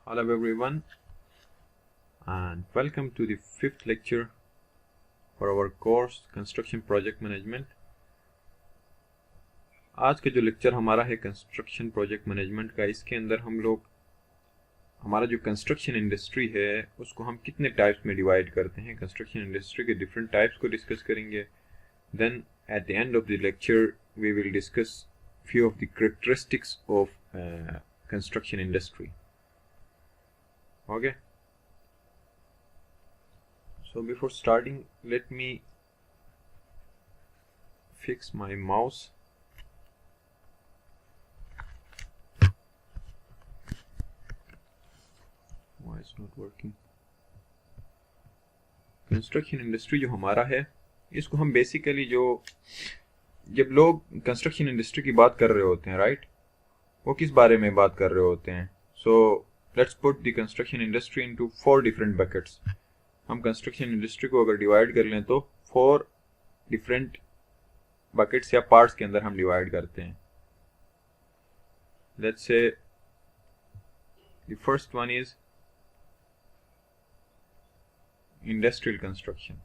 Hello everyone and welcome to the fifth lecture for our course Construction Project Management। आज का जो lecture हमारा है कंस्ट्रक्शन प्रोजेक्ट मैनेजमेंट का, इसके अंदर हम लोग हमारा जो कंस्ट्रक्शन इंडस्ट्री है उसको हम कितने टाइप्स में डिवाइड करते हैं, कंस्ट्रक्शन इंडस्ट्री के डिफरेंट टाइप्स को डिस्कस करेंगे। Then at the end of the lecture we will discuss few of the characteristics of construction industry. Okay, so before starting let me fix my mouse. Why it's not working? Construction industry जो हमारा है इसको हम basically जब लोग construction industry की बात कर रहे होते हैं, राइट, वो किस बारे में बात कर रहे होते हैं? So let's put the construction industry into 4 different buckets. हम कंस्ट्रक्शन इंडस्ट्री को अगर डिवाइड कर लें तो 4 डिफरेंट बकेट्स या पार्ट्स के अंदर हम डिवाइड करते हैं। Let's say the first one is industrial construction.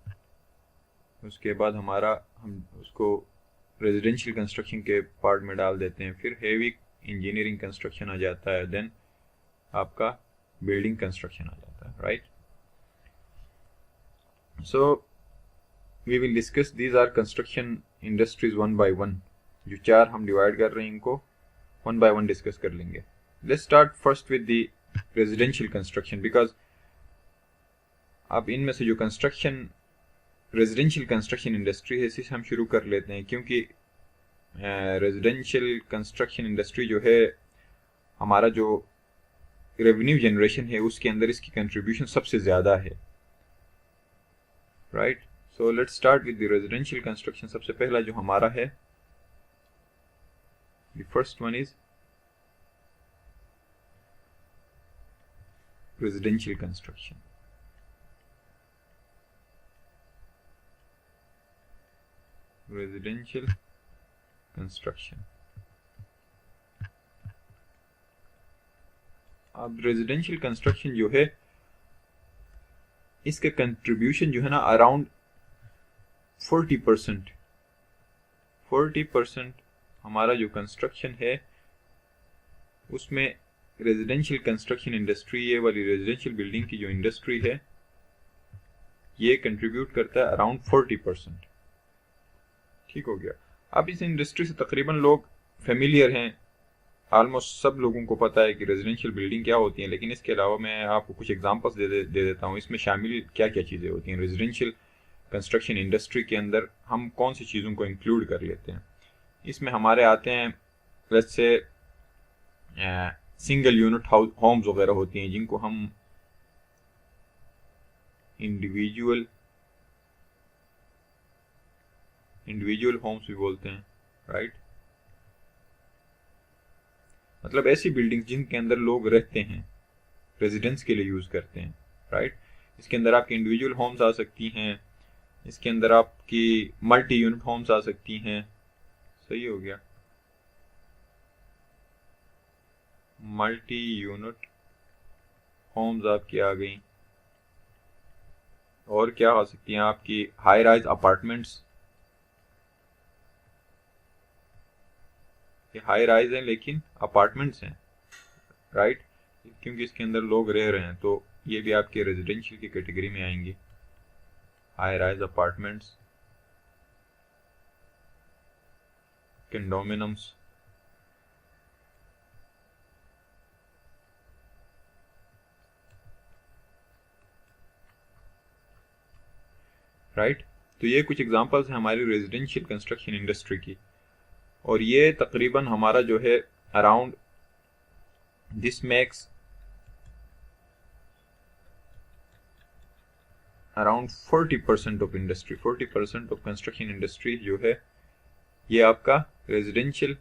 उसके बाद हम उसको रेजिडेंशियल कंस्ट्रक्शन के पार्ट में डाल देते हैं। फिर हेवी इंजीनियरिंग कंस्ट्रक्शन आ जाता है, देन आपका बिल्डिंग कंस्ट्रक्शन आ जाता है, right. So we will discuss these are construction industries one by one. जो 4 हम डिवाइड कर रहे हैं इनको वन बाय वन डिस्कस कर लेंगे। Let's start first with the residential construction, because अब इनमें से जो रेजिडेंशियल कंस्ट्रक्शन इंडस्ट्री है इसे हम शुरू कर लेते हैं, क्योंकि रेजिडेंशियल कंस्ट्रक्शन इंडस्ट्री जो है हमारा जो रेवेन्यू जनरेशन है उसके अंदर इसकी कंट्रीब्यूशन सबसे ज़्यादा है, right. So let's start with the residential construction. सबसे पहला जो हमारा है, the first one is residential construction. Residential construction. अब रेजिडेंशियल कंस्ट्रक्शन जो है इसका कंट्रीब्यूशन जो है ना अराउंड 40% हमारा जो कंस्ट्रक्शन है उसमें रेजिडेंशियल कंस्ट्रक्शन इंडस्ट्री, ये वाली रेजिडेंशियल बिल्डिंग की जो इंडस्ट्री है ये कंट्रीब्यूट करता है अराउंड 40%। ठीक हो गया। अब इस इंडस्ट्री से तकरीबन लोग फेमिलियर हैं, ऑलमोस्ट सब लोगों को पता है कि रेजिडेंशियल बिल्डिंग क्या होती है, लेकिन इसके अलावा मैं आपको कुछ एग्जांपल्स दे देता हूँ इसमें शामिल क्या क्या चीज़ें होती हैं। रेजिडेंशियल कंस्ट्रक्शन इंडस्ट्री के अंदर हम कौन सी चीज़ों को इंक्लूड कर लेते हैं। इसमें हमारे आते हैं let's say single unit Holmes वगैरह होती हैं जिनको हम इंडिविजुअल होम्स भी बोलते हैं, राइट। मतलब ऐसी बिल्डिंग जिनके अंदर लोग रहते हैं, रेजिडेंस के लिए यूज करते हैं, राइट। इसके अंदर आपकी इंडिविजुअल होम्स आ सकती हैं, इसके अंदर आपकी मल्टी यूनिट होम्स आ सकती हैं। सही हो गया, मल्टी यूनिट होम्स आपकी आ गई। और क्या आ सकती हैं आपकी हाई राइज अपार्टमेंट्स। ये हाई राइज हैं लेकिन अपार्टमेंट्स हैं, राइट, क्योंकि इसके अंदर लोग रह रहे हैं, तो ये भी आपके रेजिडेंशियल की कैटेगरी में आएंगी, हाई राइज अपार्टमेंट्स, कंडोमिनियम्स। राइट, तो ये कुछ एग्जांपल्स हैं हमारी रेजिडेंशियल कंस्ट्रक्शन इंडस्ट्री की, और ये तकरीबन हमारा जो है around this makes around 40% of industry. 40% of construction industry जो है ये आपका रेजिडेंशियल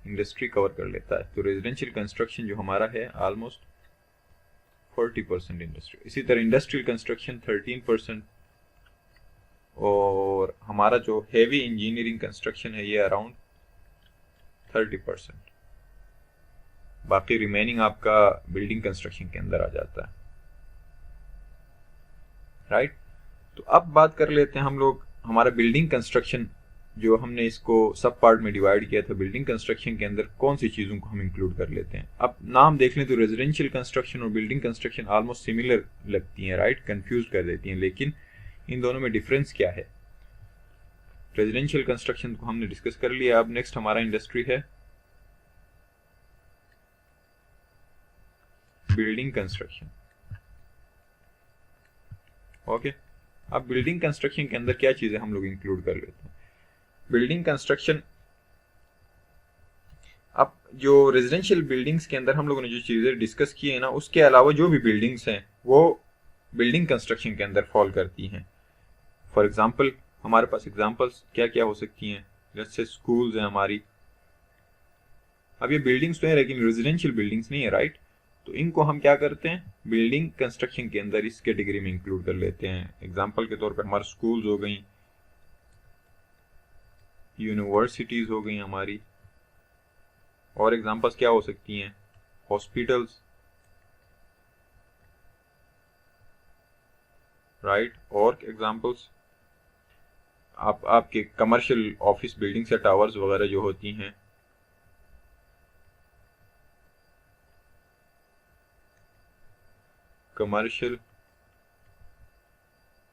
इंडस्ट्री कवर कर लेता है। तो रेजिडेंशियल कंस्ट्रक्शन जो हमारा है ऑलमोस्ट 40% इंडस्ट्री। इसी तरह इंडस्ट्रियल कंस्ट्रक्शन 13%, और हमारा जो हेवी इंजीनियरिंग कंस्ट्रक्शन है ये अराउंड 30%। बाकी रिमेनिंग आपका बिल्डिंग कंस्ट्रक्शन के अंदर आ जाता है, राइट। तो अब बात कर लेते हैं हम लोग हमारा बिल्डिंग कंस्ट्रक्शन, जो हमने इसको सब पार्ट में डिवाइड किया था। बिल्डिंग कंस्ट्रक्शन के अंदर कौन सी चीज़ों को हम इंक्लूड कर लेते हैं। अब नाम देख लें तो रेजिडेंशियल कंस्ट्रक्शन और बिल्डिंग कंस्ट्रक्शन ऑलमोस्ट सिमिलर लगती हैं, राइट, कंफ्यूज कर देती हैं, लेकिन इन दोनों में डिफरेंस क्या है। रेजिडेंशियल कंस्ट्रक्शन को हमने डिस्कस कर लिया। अब नेक्स्ट हमारा इंडस्ट्री है बिल्डिंग कंस्ट्रक्शन। ओके, अब बिल्डिंग कंस्ट्रक्शन के अंदर क्या चीजें हम लोग इंक्लूड कर लेते हैं। बिल्डिंग कंस्ट्रक्शन, अब जो रेजिडेंशियल बिल्डिंग्स के अंदर हम लोगों ने जो चीजें डिस्कस की है ना, उसके अलावा जो भी बिल्डिंग्स हैं वो बिल्डिंग कंस्ट्रक्शन के अंदर फॉल करती हैं। फॉर एग्जाम्पल हमारे पास एग्जाम्पल्स क्या क्या हो सकती हैं, जैसे स्कूल्स हैं हमारी। अब ये बिल्डिंग्स तो हैं लेकिन रेजिडेंशियल बिल्डिंग्स नहीं है, राइट। तो इनको हम क्या करते हैं, बिल्डिंग कंस्ट्रक्शन के अंदर इस कैटेगरी में इंक्लूड कर लेते हैं। एग्जाम्पल के तौर पर हमारे स्कूल्स हो गई, यूनिवर्सिटीज हो गई हमारी, और एग्जाम्पल्स क्या हो सकती हैं, हॉस्पिटल्स, राइट। और एग्जाम्पल्स आपके कमर्शियल ऑफिस बिल्डिंग्स या टावर्स वगैरह जो होती हैं, कमर्शियल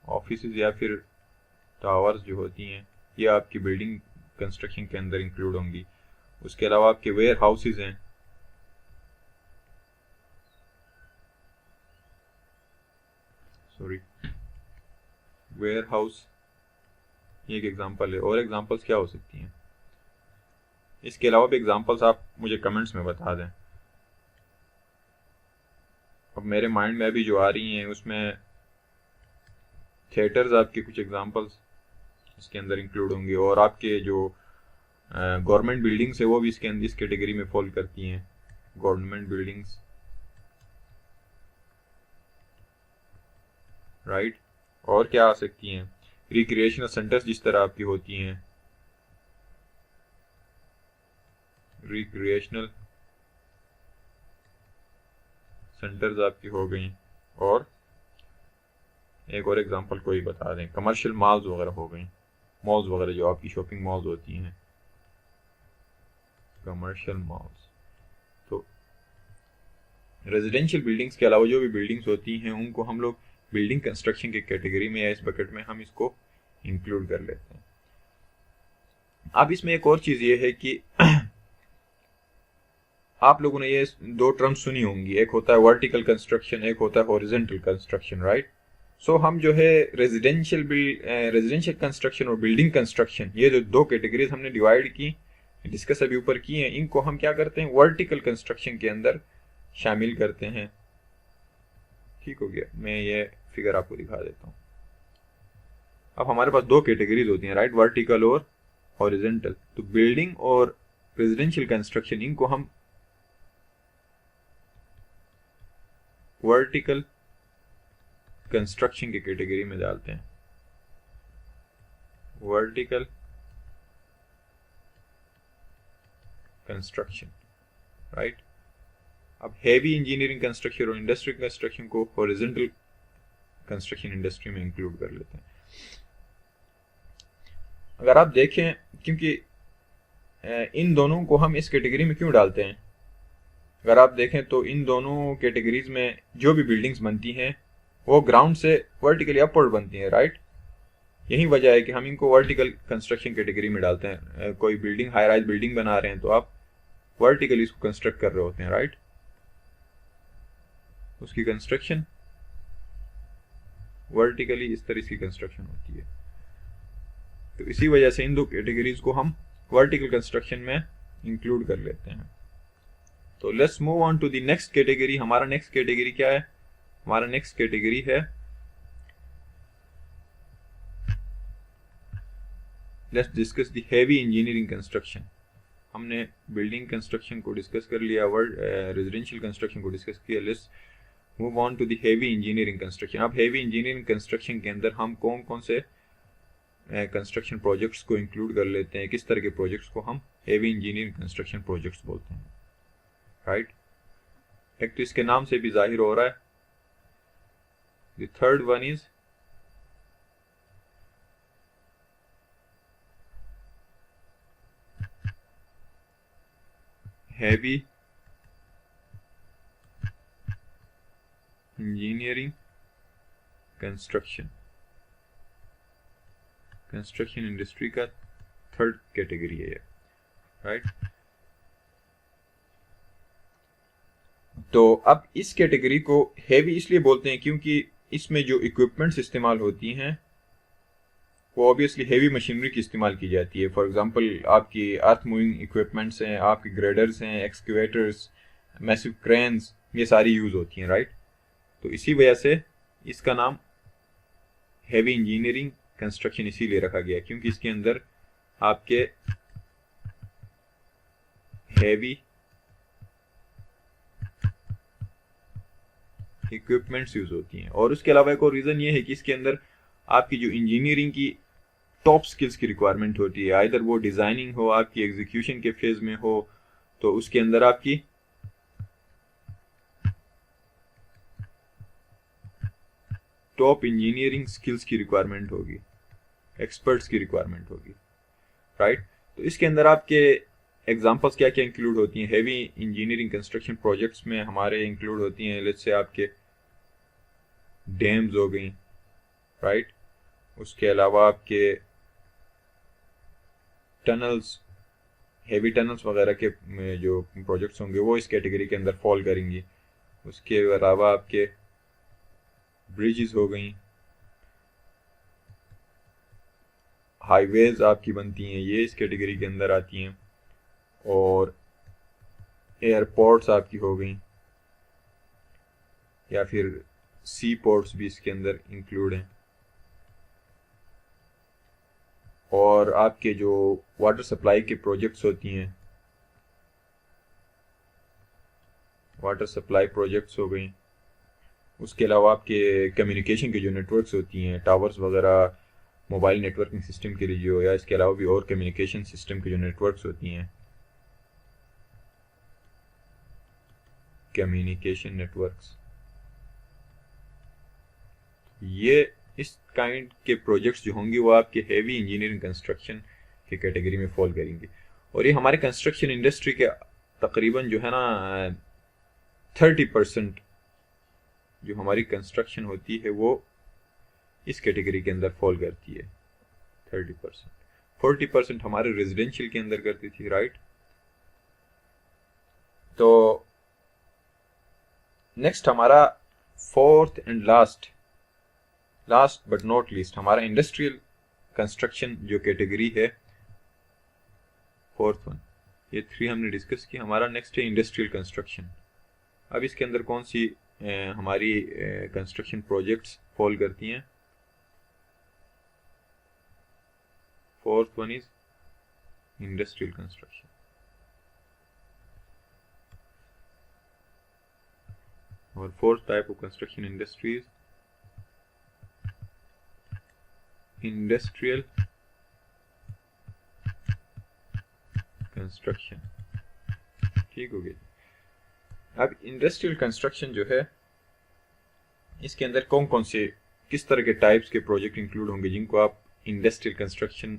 ऑफिसेज या फिर टावर्स जो होती हैं, ये आपकी बिल्डिंग कंस्ट्रक्शन के अंदर इंक्लूड होंगी। उसके अलावा आपके वेयर हाउसेज हैं, वेयर हाउस ये एक एग्जांपल है। और एग्जांपल्स क्या हो सकती हैं, इसके अलावा भी एग्जांपल्स आप मुझे कमेंट्स में बता दें। अब मेरे माइंड में अभी जो आ रही हैं उसमें थिएटर्स आपके कुछ एग्जांपल्स इसके अंदर इंक्लूड होंगे, और आपके जो गवर्नमेंट बिल्डिंग्स है वो भी इसके अंदर इस कैटेगरी में फॉल करती हैं, गवर्नमेंट बिल्डिंग्स, राइट। और क्या आ सकती हैं, रिक्रिएशनल सेंटर्स जिस तरह आपकी होती हैं, रिक्रिएशनल सेंटर्स आपकी हो गई। और एक और एग्जांपल कोई बता दें, कमर्शियल मॉल्स वगैरह हो गई, मॉल्स वगैरह जो आपकी शॉपिंग मॉल्स होती हैं, कमर्शियल मॉल्स। तो रेजिडेंशियल बिल्डिंग्स के अलावा जो भी बिल्डिंग्स होती हैं उनको हम लोग बिल्डिंग कंस्ट्रक्शन के कैटेगरी में या इस बकेट में हम इसको इंक्लूड कर लेते हैं। अब इसमें एक और चीज ये है कि आप लोगों ने ये दो टर्म्स सुनी होंगी, एक होता है वर्टिकल कंस्ट्रक्शन, एक होता है हॉरिजॉन्टल कंस्ट्रक्शन, राइट। सो हम जो है रेजिडेंशियल कंस्ट्रक्शन और बिल्डिंग कंस्ट्रक्शन, ये जो दो कैटेगरीज हमने डिवाइड की, डिस्कस अभी ऊपर की हैं, इनको हम क्या करते हैं, वर्टिकल कंस्ट्रक्शन के अंदर शामिल करते हैं। ठीक हो गया, मैं ये फिगर आपको दिखा देता हूँ। अब हमारे पास दो कैटेगरीज होती हैं, राइट, वर्टिकल और हॉरिजॉन्टल। तो बिल्डिंग और रेजिडेंशियल कंस्ट्रक्शन, इनको हम वर्टिकल कंस्ट्रक्शन की कैटेगरी में डालते हैं, वर्टिकल कंस्ट्रक्शन, राइट। अब हेवी इंजीनियरिंग कंस्ट्रक्शन और इंडस्ट्रियल कंस्ट्रक्शन को हॉरिजॉन्टल कंस्ट्रक्शन इंडस्ट्री में इंक्लूड कर लेते हैं। अगर आप देखें, क्योंकि इन दोनों को हम इस कैटेगरी में क्यों डालते हैं, अगर आप देखें तो इन दोनों कैटेगरीज में जो भी बिल्डिंग्स बनती हैं वो ग्राउंड से वर्टिकली अपवर्ड बनती हैं, राइट। यही वजह है कि हम इनको वर्टिकल कंस्ट्रक्शन कैटेगरी में डालते हैं। कोई बिल्डिंग, हाई राइज बिल्डिंग बना रहे हैं तो आप वर्टिकली इसको कंस्ट्रक्ट कर रहे होते हैं, राइट। उसकी कंस्ट्रक्शन वर्टिकली इस तरह की कंस्ट्रक्शन होती है। तो इसी वजह से इन दो कैटेगरीज को हम वर्टिकल कंस्ट्रक्शन में इंक्लूड कर लेते हैं। तो let's move on to the next category. हमारा नेक्स्ट कैटेगरी क्या है, हमारा नेक्स्ट कैटेगरी है, let's discuss the heavy engineering construction. हमने बिल्डिंग कंस्ट्रक्शन को डिस्कस कर लिया, रेजिडेंशियल कंस्ट्रक्शन को डिस्कस किया, let's move on to the heavy engineering construction. अब हेवी इंजीनियरिंग कंस्ट्रक्शन के अंदर हम कौन कौन से कंस्ट्रक्शन प्रोजेक्ट्स को इंक्लूड कर लेते हैं, किस तरह के प्रोजेक्ट्स को हम हेवी इंजीनियरिंग कंस्ट्रक्शन प्रोजेक्ट्स बोलते हैं, राइट। एक तो इसके नाम से भी जाहिर हो रहा है। The third one is heavy engineering construction industry का थर्ड कैटेगरी है, राइट। तो अब इस कैटेगरी को हैवी इसलिए बोलते हैं क्योंकि इसमें जो इक्विपमेंट्स इस्तेमाल होती हैं वो ऑब्वियसली हैवी मशीनरी की इस्तेमाल की जाती है। फॉर एग्जांपल आपकी अर्थ मूविंग इक्विपमेंट्स हैं, आपके ग्रेडर्स हैं, एक्सकेवेटर्स, मैसिव क्रेन्स, ये सारी यूज़ होती हैं, राइट। तो इसी वजह से इसका नाम हैवी इंजीनियरिंग कंस्ट्रक्शन इसीलिए रखा गया क्योंकि इसके अंदर आपके हैवी इक्विपमेंट्स यूज होती हैं। और उसके अलावा एक और रीज़न ये है कि इसके अंदर आपकी जो इंजीनियरिंग की टॉप स्किल्स की रिक्वायरमेंट होती है, आइदर वो डिज़ाइनिंग हो, आपकी एग्जीक्यूशन के फेज में हो, तो उसके अंदर आपकी टॉप इंजीनियरिंग स्किल्स की रिक्वायरमेंट होगी, एक्सपर्ट्स की रिक्वायरमेंट होगी, राइट। तो इसके अंदर आपके एग्जांपल्स क्या क्या इंक्लूड होती हैं हैवी इंजीनियरिंग कंस्ट्रक्शन प्रोजेक्ट्स में? हमारे इंक्लूड होती हैं, लेट्स से आपके डैम्स हो गई, राइट। उसके अलावा आपके टनल्स, हैवी टनल्स वगैरह के जो प्रोजेक्ट्स होंगे वो इस कैटेगरी के अंदर फॉल करेंगी। उसके अलावा आपके ब्रिजेस हो गई, हाईवेज आपकी बनती हैं, ये इस कैटेगरी के अंदर आती हैं। और एयरपोर्ट्स आपकी हो गई, या फिर सी पोर्ट्स भी इसके अंदर इंक्लूड हैं। और आपके जो वाटर सप्लाई के प्रोजेक्ट्स होती हैं, वाटर सप्लाई प्रोजेक्ट्स हो गई। उसके अलावा आपके कम्युनिकेशन के जो नेटवर्क्स होती हैं, टावर्स वगैरह, मोबाइल नेटवर्किंग सिस्टम के लिए जो, या इसके अलावा भी और कम्युनिकेशन सिस्टम के जो नेटवर्क्स होती हैं, कम्युनिकेशन नेटवर्क्स, ये इस काइंड के प्रोजेक्ट्स जो होंगे वो आपके हैवी इंजीनियरिंग कंस्ट्रक्शन के कैटेगरी में फॉल करेंगे। और ये हमारे कंस्ट्रक्शन इंडस्ट्री के तकरीबन जो है ना 30% जो हमारी कंस्ट्रक्शन होती है वो इस कैटेगरी के अंदर फॉल करती है। 30%, 40% हमारे रेजिडेंशियल के अंदर करती थी, राइट। तो नेक्स्ट हमारा fourth and last but not least हमारा इंडस्ट्रियल कंस्ट्रक्शन जो कैटेगरी है, फोर्थ वन। ये 3 हमने डिस्कस किया। हमारा नेक्स्ट है इंडस्ट्रियल कंस्ट्रक्शन। अब इसके अंदर कौन सी हमारी कंस्ट्रक्शन प्रोजेक्ट्स फॉल करती हैं? Fourth one is industrial construction. और fourth type of construction industries industrial construction. ठीक हो गया। अब इंडस्ट्रियल कंस्ट्रक्शन जो है इसके अंदर कौन कौन से, किस तरह के टाइप्स के प्रोजेक्ट इंक्लूड होंगे जिनको आप इंडस्ट्रियल कंस्ट्रक्शन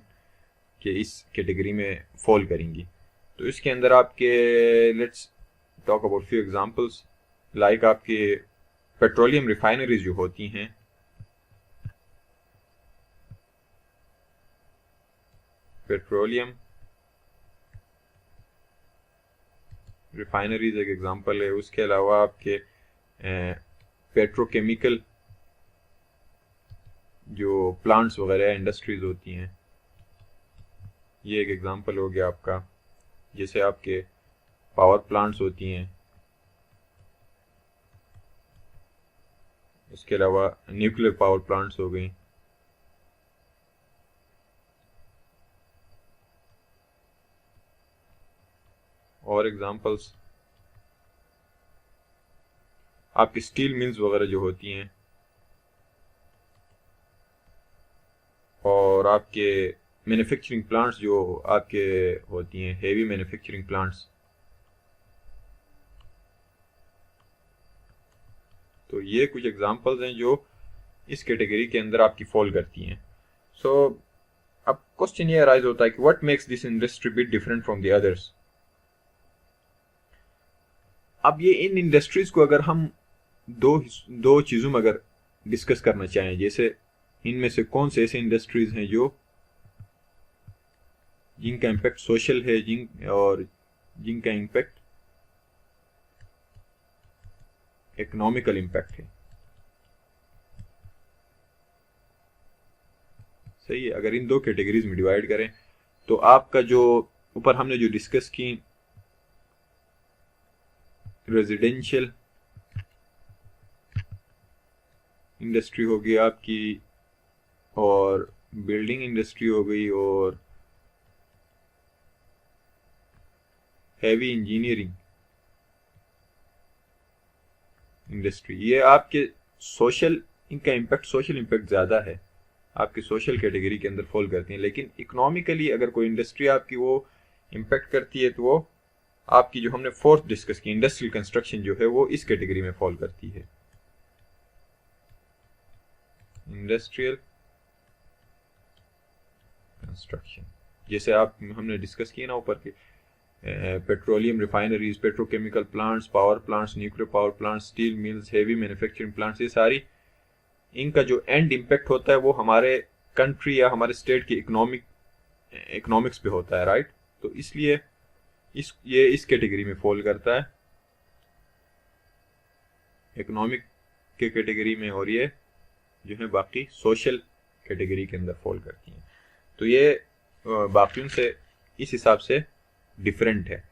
के इस कैटेगरी में फॉल करेंगी? तो इसके अंदर आपके let's talk about few examples, like आपके पेट्रोलियम रिफाइनरीज जो होती हैं, पेट्रोलियम रिफाइनरीज एक एग्जांपल है। उसके अलावा आपके पेट्रोकेमिकल जो प्लांट्स वगैरह इंडस्ट्रीज होती हैं, ये एक एग्जांपल हो गया आपका। जैसे आपके पावर प्लांट्स होती हैं, इसके अलावा न्यूक्लियर पावर प्लांट्स हो गई। और एग्जांपल्स आपकी स्टील मिल्स वगैरह जो होती हैं, और आपके मैन्युफैक्चरिंग प्लांट्स जो आपके होती हैं, हेवी मैन्युफैक्चरिंग प्लांट्स। तो ये कुछ एग्जांपल्स हैं जो इस कैटेगरी के अंदर आपकी फॉल करती हैं। सो अब क्वेश्चन ये अराइज होता है कि what makes this industry bit different from the others. अब ये इन इंडस्ट्रीज को अगर हम दो चीजों में अगर डिस्कस करना चाहें, जैसे इनमें से कौन से ऐसे इंडस्ट्रीज हैं जो जिनका इम्पैक्ट सोशल है और जिनका इम्पैक्ट इकोनॉमिकल इम्पैक्ट है। सही है, अगर इन दो कैटेगरीज में डिवाइड करें तो आपका जो ऊपर हमने जो डिस्कस की रेजिडेंशियल इंडस्ट्री हो गई आपकी, और बिल्डिंग इंडस्ट्री हो गई, और हैवी इंजीनियरिंग इंडस्ट्री, ये आपके सोशल, इनका इम्पैक्ट सोशल इम्पैक्ट ज़्यादा है, आपकी सोशल कैटेगरी के अंदर फॉल करती हैं। लेकिन इकोनॉमिकली अगर कोई इंडस्ट्री आपकी वो इम्पैक्ट करती है तो वो आपकी जो हमने फोर्थ डिस्कस की इंडस्ट्रियल कंस्ट्रक्शन जो है वो इस कैटेगरी में फॉल करती है। इंडस्ट्रियल कंस्ट्रक्शन जैसे आप हमने डिस्कस किया ना ऊपर के petroleum refineries, petrochemical plants, power plants, nuclear power plants, steel mills, heavy manufacturing plants, ये सारी इनका जो एंड इम्पैक्ट होता है वो हमारे कंट्री या हमारे स्टेट की इकोनॉमिक्स पे होता है, राइट। तो इसलिए ये इस कैटेगरी में फॉल करता है, इकोनॉमिक के कैटेगरी में, और ये जो है बाकी सोशल कैटेगरी के अंदर फॉल करती हैं। तो ये बाकियों से इस हिसाब से डिफरेंट है।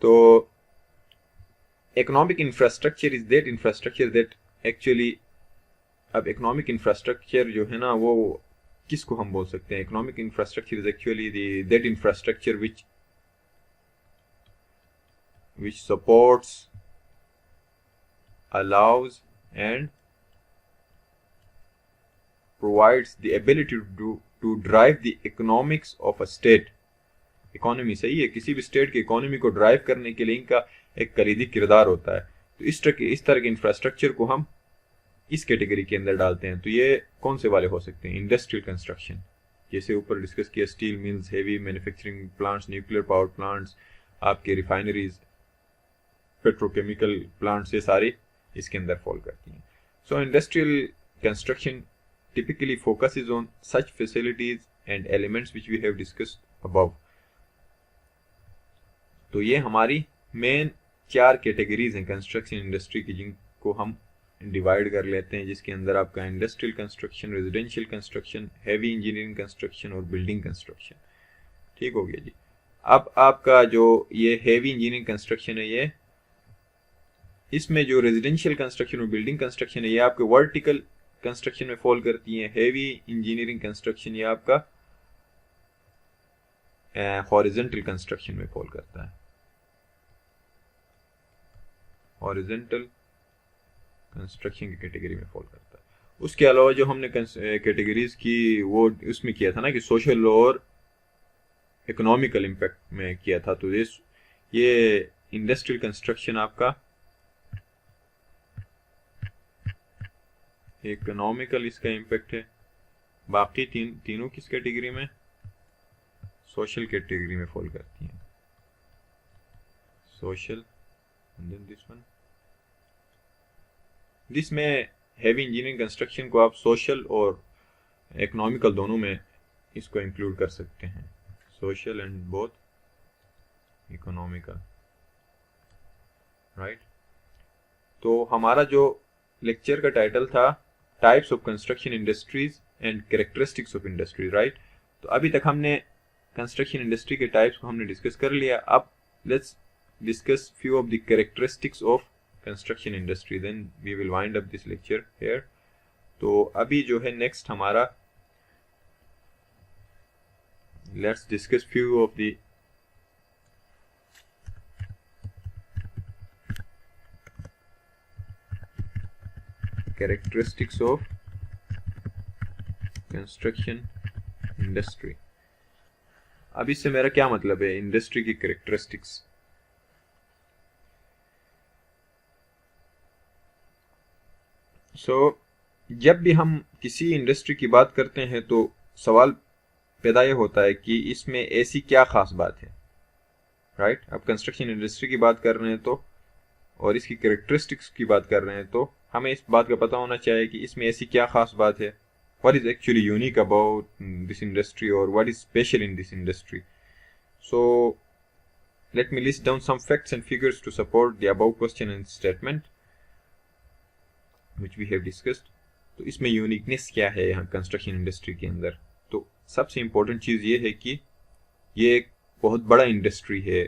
तो economic infrastructure is that infrastructure that actually, अब इकोनॉमिक इंफ्रास्ट्रक्चर जो है ना वो किसको हम बोल सकते हैं, economic infrastructure is actually that infrastructure which supports, allows and provides the ability to drive the economics of a state। Economy सही है, किसी भी स्टेट की इकोनॉमी को ड्राइव करने के लिए इनका एक कलीदी किरदार होता है। तो इस तरह के इंफ्रास्ट्रक्चर को हम इस कैटेगरी के अंदर डालते हैं। तो ये कौन से वाले हो सकते हैं, इंडस्ट्रियल कंस्ट्रक्शन, जैसे ऊपर डिस्कस किया, steel mills, heavy manufacturing plants, nuclear power plants, आपके रिफाइनरीज, पेट्रोकेमिकल प्लांट्स, ये सारे इसके अंदर फॉल करती हैं। सो industrial construction typically focuses on such facilities and elements which we have discussed above। तो ये हमारी मेन 4 कैटेगरीज हैं कंस्ट्रक्शन इंडस्ट्री की, जिनको हम डिवाइड कर लेते हैं, जिसके अंदर आपका industrial construction, residential construction, heavy engineering construction और बिल्डिंग कंस्ट्रक्शन। ठीक हो गया जी। अब आपका जो ये हैवी इंजीनियरिंग कंस्ट्रक्शन है, ये इसमें जो रेजिडेंशियल कंस्ट्रक्शन और बिल्डिंग कंस्ट्रक्शन है ये आपके वर्टिकल कंस्ट्रक्शन में फॉल करती है। हैवी इंजीनियरिंग कंस्ट्रक्शन ये आपका हॉरिजॉन्टल कंस्ट्रक्शन में फॉल करता है, हॉरिजॉन्टल कंस्ट्रक्शन की कैटेगरी में फॉल करता है। उसके अलावा जो हमने कैटेगरीज की वो उसमें किया था ना कि सोशल और इकोनॉमिकल इम्पैक्ट में किया था, तो ये इंडस्ट्रियल कंस्ट्रक्शन आपका इकोनॉमिकल इसका इम्पैक्ट है, बाकी तीनों किस कैटेगरी में, सोशल कैटेगरी में फॉल करती हैं, सोशल। एंड देन दिस में हैवी इंजीनियरिंग कंस्ट्रक्शन को आप सोशल और इकोनॉमिकल दोनों में इसको इंक्लूड कर सकते हैं, social and both economical, right. तो हमारा जो लेक्चर का टाइटल था types of construction industries and characteristics of industry, right. तो अभी तक हमने कंस्ट्रक्शन इंडस्ट्री के टाइप्स को हमने डिस्कस कर लिया। अब let's discuss few of the characteristics of construction industry, then we will wind up this lecture here. तो अभी जो है नेक्स्ट हमारा, let's discuss few of the characteristics of construction industry। अब इससे मेरा क्या मतलब है, इंडस्ट्री की कैरेक्टरिस्टिक्स। जब भी हम किसी इंडस्ट्री की बात करते हैं तो सवाल पैदा ये होता है कि इसमें ऐसी क्या खास बात है, राइट? अब कंस्ट्रक्शन इंडस्ट्री की बात कर रहे हैं तो, और इसकी कैरेक्टरिस्टिक्स की बात कर रहे हैं तो हमें इस बात का पता होना चाहिए कि इसमें ऐसी क्या खास बात है, what is actually unique about this industry or what is special in this industry. So let me list down some facts and figures to support the above question and statement which we have discussed. तो इसमें uniqueness क्या है यहाँ construction industry के अंदर? तो सबसे important चीज़ ये है कि ये एक बहुत बड़ा इंडस्ट्री है।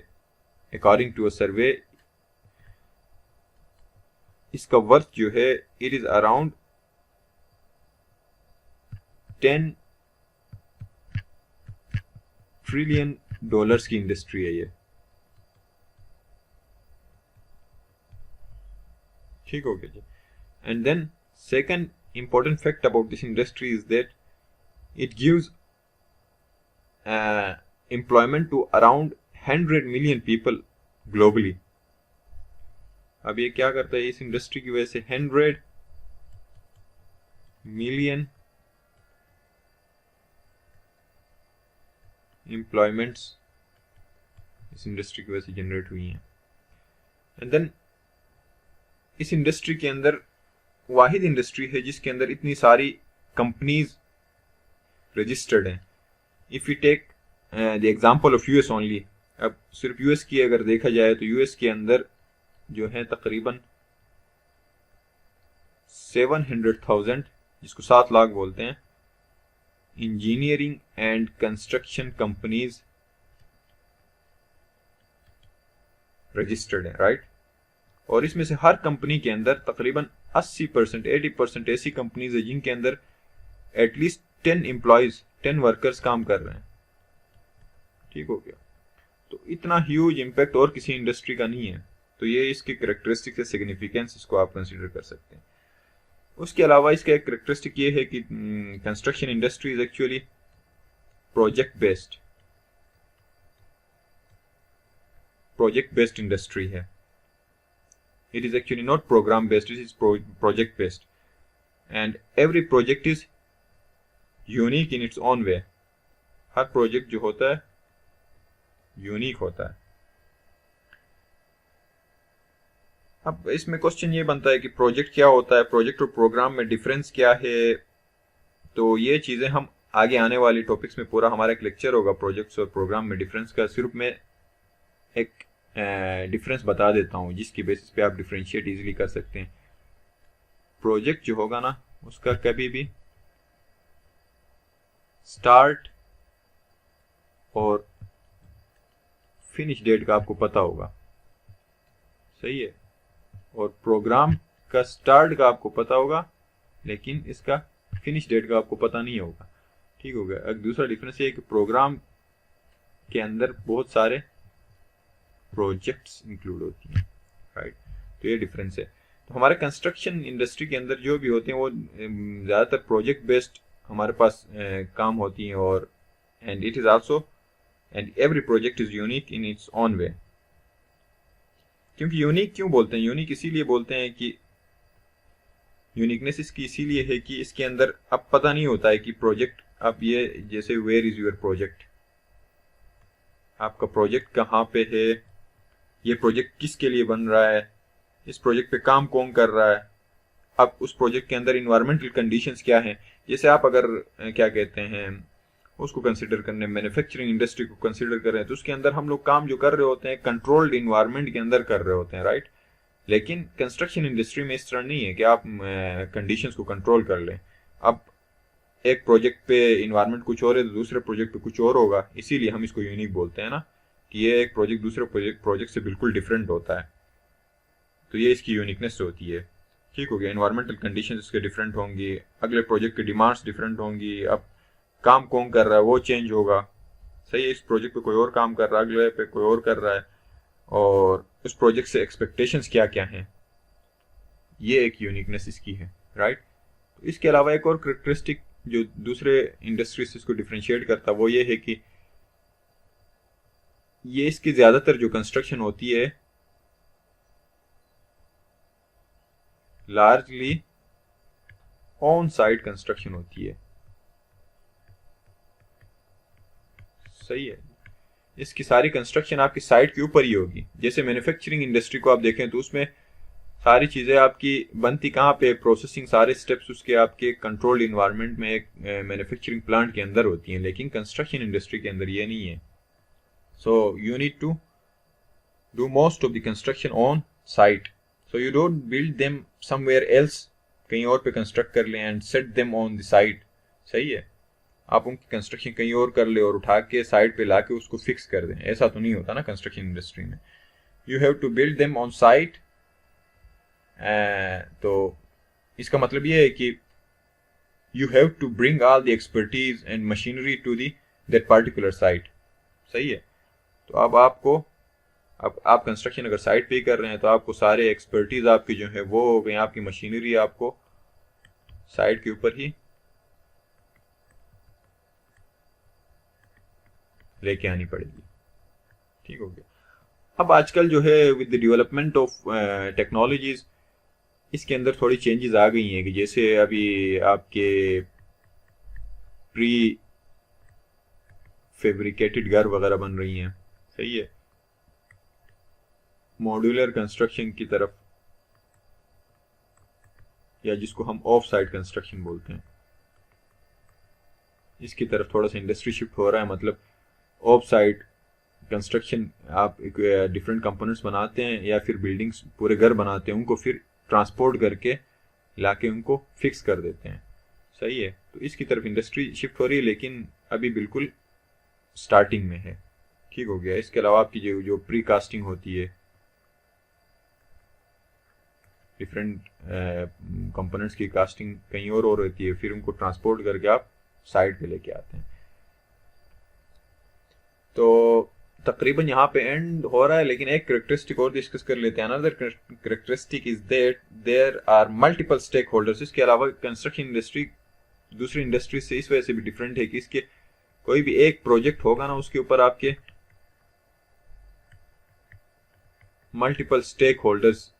अकॉर्डिंग टू अ सर्वे इसका वर्थ जो है it is around 10 trillion dollars की इंडस्ट्री है ये। ठीक हो गया जी। And then second important fact about this industry is that it gives employment to around 100 million people globally. अब ये क्या करता है इस इंडस्ट्री की वजह से 100 मिलियन एम्प्लॉयमेंट्स इस इंडस्ट्री की वजह से जनरेट हुई हैं। एंड देन इस इंडस्ट्री के अंदर वाहिद इंडस्ट्री है जिसके अंदर इतनी सारी कंपनीज रजिस्टर्ड हैं। If you take the example of US only, अब सिर्फ यूएस की अगर देखा जाए तो यूएस के अंदर जो है तकरीबन 700,000 जिसको 7 लाख बोलते हैं engineering and construction companies registered है, राइट? और इसमें से हर कंपनी के अंदर तकरीबन 80% 80% ऐसी कंपनीज है जिनके अंदर एटलीस्ट 10 एम्प्लॉयज 10 वर्कर्स काम कर रहे हैं। ठीक हो गया। तो इतना ह्यूज इम्पैक्ट और किसी इंडस्ट्री का नहीं है। तो ये इसकी कैरेक्टरिस्टिक है, सिग्निफिकेंस, इसको आप कंसिडर कर सकते हैं। उसके अलावा इसका एक कैरेक्टरिस्टिक ये है कि construction industry is actually project based industry है। It is actually not program based, it is project based, and every project is unique in its own way. Her project जो होता है यूनिक होता है। अब इसमें क्वेश्चन ये बनता है कि प्रोजेक्ट क्या होता है, प्रोजेक्ट और प्रोग्राम में डिफरेंस क्या है। तो ये चीज़ें हम आगे आने वाली टॉपिक्स में पूरा हमारा एक लेक्चर होगा प्रोजेक्ट्स और प्रोग्राम में डिफरेंस का। सिर्फ मैं एक डिफरेंस बता देता हूँ जिसकी बेसिस पे आप डिफरेंशिएट इजीली कर सकते हैं। प्रोजेक्ट जो होगा ना उसका कभी भी स्टार्ट और फिनिश डेट का आपको पता होगा, सही है? और प्रोग्राम का स्टार्ट का आपको पता होगा लेकिन इसका फिनिश डेट का आपको पता नहीं होगा। ठीक हो गया। एक दूसरा डिफरेंस ये है कि प्रोग्राम के अंदर बहुत सारे प्रोजेक्ट्स इंक्लूड होती हैं, राइट? तो ये डिफरेंस है। तो हमारे कंस्ट्रक्शन इंडस्ट्री के अंदर जो भी होते हैं वो ज़्यादातर प्रोजेक्ट बेस्ड हमारे पास काम होती हैं। और and it is also and every project is unique in its own way. क्योंकि यूनिक क्यों बोलते हैं? यूनिक इसीलिए बोलते हैं कि यूनिकनेस इसकी इसीलिए है कि इसके अंदर अब पता नहीं होता है कि प्रोजेक्ट, अब ये जैसे वेयर इज़ योर प्रोजेक्ट, आपका प्रोजेक्ट कहाँ पे है, ये प्रोजेक्ट किसके लिए बन रहा है, इस प्रोजेक्ट पे काम कौन कर रहा है, अब उस प्रोजेक्ट के अंदर इन्वायरमेंटल कंडीशंस क्या हैं। जैसे आप अगर क्या कहते हैं उसको कंसिडर करने, मैन्युफैक्चरिंग इंडस्ट्री को कंसिडर कर रहे हैं तो उसके अंदर हम लोग काम जो कर रहे होते हैं कंट्रोल्ड इन्वायरमेंट के अंदर कर रहे होते हैं, राइट? लेकिन कंस्ट्रक्शन इंडस्ट्री में इस तरह नहीं है कि आप कंडीशंस को कंट्रोल कर लें। अब एक प्रोजेक्ट पे इन्वायरमेंट कुछ और है तो दूसरे प्रोजेक्ट पे कुछ और होगा, इसीलिए हम इसको यूनिक बोलते हैं ना, कि ये एक प्रोजेक्ट दूसरे प्रोजेक्ट से बिल्कुल डिफरेंट होता है। तो ये इसकी यूनिकनेस होती है। ठीक हो गया। इन्वायरमेंटल कंडीशंस इसके डिफरेंट होंगी, अगले प्रोजेक्ट की डिमांड्स डिफरेंट होंगी, अब काम कौन कर रहा है वो चेंज होगा, सही है? इस प्रोजेक्ट पे कोई और काम कर रहा है, अगले पे कोई और कर रहा है, और उस प्रोजेक्ट से एक्सपेक्टेशंस क्या क्या हैं, ये एक यूनिकनेस इसकी है, राइट? तो इसके अलावा एक और कैरेक्टरिस्टिक जो दूसरे इंडस्ट्री से इसको डिफरेंशिएट करता है वो ये है कि ये इसकी ज़्यादातर जो कंस्ट्रक्शन होती है लार्जली ऑन साइट कंस्ट्रक्शन होती है। सही है, इसकी सारी कंस्ट्रक्शन आपकी साइट के ऊपर ही होगी। जैसे मैन्युफैक्चरिंग इंडस्ट्री को आप देखें तो उसमें सारी चीज़ें आपकी बनती कहाँ पे, प्रोसेसिंग सारे स्टेप्स उसके आपके कंट्रोल्ड इन्वायरमेंट में एक मैन्युफैक्चरिंग प्लांट के अंदर होती हैं, लेकिन कंस्ट्रक्शन इंडस्ट्री के अंदर ये नहीं है। So you need to do most of the construction on site, so you don't build them somewhere else, कहीं और पे कंस्ट्रक्ट कर लें and set them on the site. सही है, आप उनकी कंस्ट्रक्शन कहीं और कर ले और उठा के साइट पे लाके उसको फिक्स कर दें, ऐसा तो नहीं होता ना कंस्ट्रक्शन इंडस्ट्री में। You have to build them on site. तो इसका मतलब ये है कि you have to bring all the expertise and machinery to the that particular site. सही है, तो अब आपको, अब आप कंस्ट्रक्शन अगर साइट पे कर रहे हैं तो आपको सारे एक्सपर्टीज आपकी जो है वो हो गई, आपकी मशीनरी आपको साइट के ऊपर ही लेके आनी पड़ेगी। ठीक हो गया। अब आजकल जो है with the development of technologies, इसके अंदर थोड़ी चेंजेस आ गई हैं कि जैसे अभी आपके प्री फैब्रिकेटेड घर वगैरह बन रही हैं। सही है, मॉड्यूलर कंस्ट्रक्शन की तरफ, या जिसको हम ऑफ साइट कंस्ट्रक्शन बोलते हैं, इसकी तरफ थोड़ा सा इंडस्ट्री शिफ्ट हो रहा है। मतलब ऑफ साइट कंस्ट्रक्शन, आप डिफरेंट कंपोनेंट्स बनाते हैं या फिर बिल्डिंग्स पूरे घर बनाते हैं, उनको फिर ट्रांसपोर्ट करके लाके उनको फिक्स कर देते हैं। सही है, तो इसकी तरफ इंडस्ट्री शिफ्ट हो रही है, लेकिन अभी बिल्कुल स्टार्टिंग में है। ठीक हो गया। इसके अलावा आपकी जो प्री कास्टिंग होती है, डिफरेंट कंपोनेंट्स की कास्टिंग कहीं और होती है, फिर उनको ट्रांसपोर्ट करके आप साइट पे लेके आते हैं। तो तकरीबन यहाँ पे एंड हो रहा है, लेकिन एक करेक्टरिस्टिक और डिस्कस कर लेते हैं। Another characteristic is that there are multiple stakeholders. इसके अलावा कंस्ट्रक्शन इंडस्ट्री दूसरी इंडस्ट्री से इस वजह से भी डिफरेंट है कि इसके कोई भी एक प्रोजेक्ट होगा ना, उसके ऊपर आपके मल्टीपल स्टेक होल्डर्स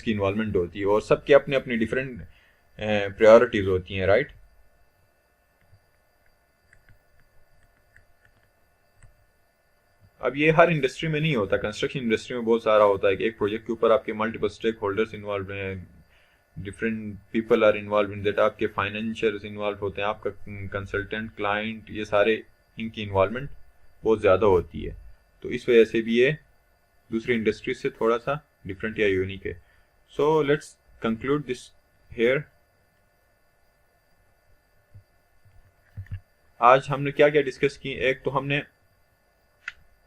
की इन्वॉल्वमेंट होती है और सबके अपने अपने डिफरेंट प्रायोरिटीज होती हैं। राइट, अब ये हर इंडस्ट्री में नहीं होता, कंस्ट्रक्शन इंडस्ट्री में बहुत सारा होता है कि एक प्रोजेक्ट के ऊपर आपके मल्टीपल स्टेक होल्डर्स इन्वॉल्व हैं, different people are involve in that, आपके फाइनेंशियल्स इन्वॉल्व होते हैं, आपका कंसल्टेंट, क्लाइंट, ये सारे इनकी इन्वॉल्वमेंट बहुत ज़्यादा होती है। तो इस वजह से भी ये दूसरी इंडस्ट्री से थोड़ा सा डिफरेंट या यूनिक है। So let's conclude this here. आज हमने क्या क्या डिस्कस की, एक तो हमने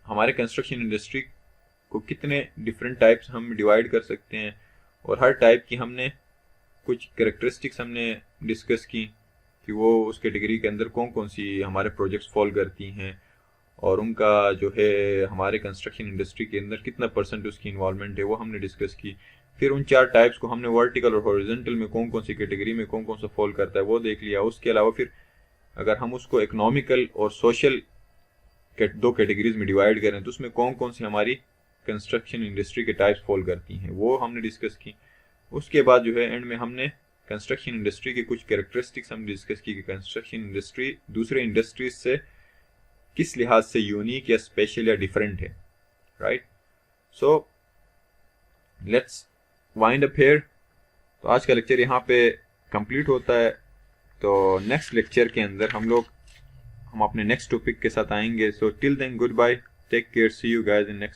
हमारे कंस्ट्रक्शन इंडस्ट्री को कितने डिफरेंट टाइप्स हम डिवाइड कर सकते हैं और हर टाइप की हमने कुछ कैरेक्टरिस्टिक्स हमने डिस्कस की कि वो उस कैटेगरी के अंदर कौन कौन सी हमारे प्रोजेक्ट्स फॉल करती हैं और उनका जो है हमारे कंस्ट्रक्शन इंडस्ट्री के अंदर कितना % उसकी इन्वॉल्वमेंट है वो हमने डिस्कस की। फिर उन 4 टाइप्स को हमने वर्टिकल और हॉरिजॉन्टल में कौन कौन सी कैटेगरी में कौन कौन सा फॉल करता है वो देख लिया। उसके अलावा फिर अगर हम उसको इकोनॉमिकल और सोशल 2 कैटेगरीज में डिवाइड करें तो उसमें कौन कौन सी हमारी कंस्ट्रक्शन इंडस्ट्री के टाइप्स फॉल करती हैं वो हमने डिस्कस की। उसके बाद जो है एंड में हमने कंस्ट्रक्शन इंडस्ट्री के कुछ कैरेक्टरिस्टिक्स हमने डिस्कस की कि कंस्ट्रक्शन इंडस्ट्री दूसरे इंडस्ट्रीज से किस लिहाज से यूनिक या स्पेशल या डिफरेंट है। Right, so let's wind up here. तो आज का लेक्चर यहाँ पे कंप्लीट होता है। तो नेक्स्ट लेक्चर के अंदर हम अपने नेक्स्ट टॉपिक के साथ आएंगे। So till then goodbye, take care, see you guys in next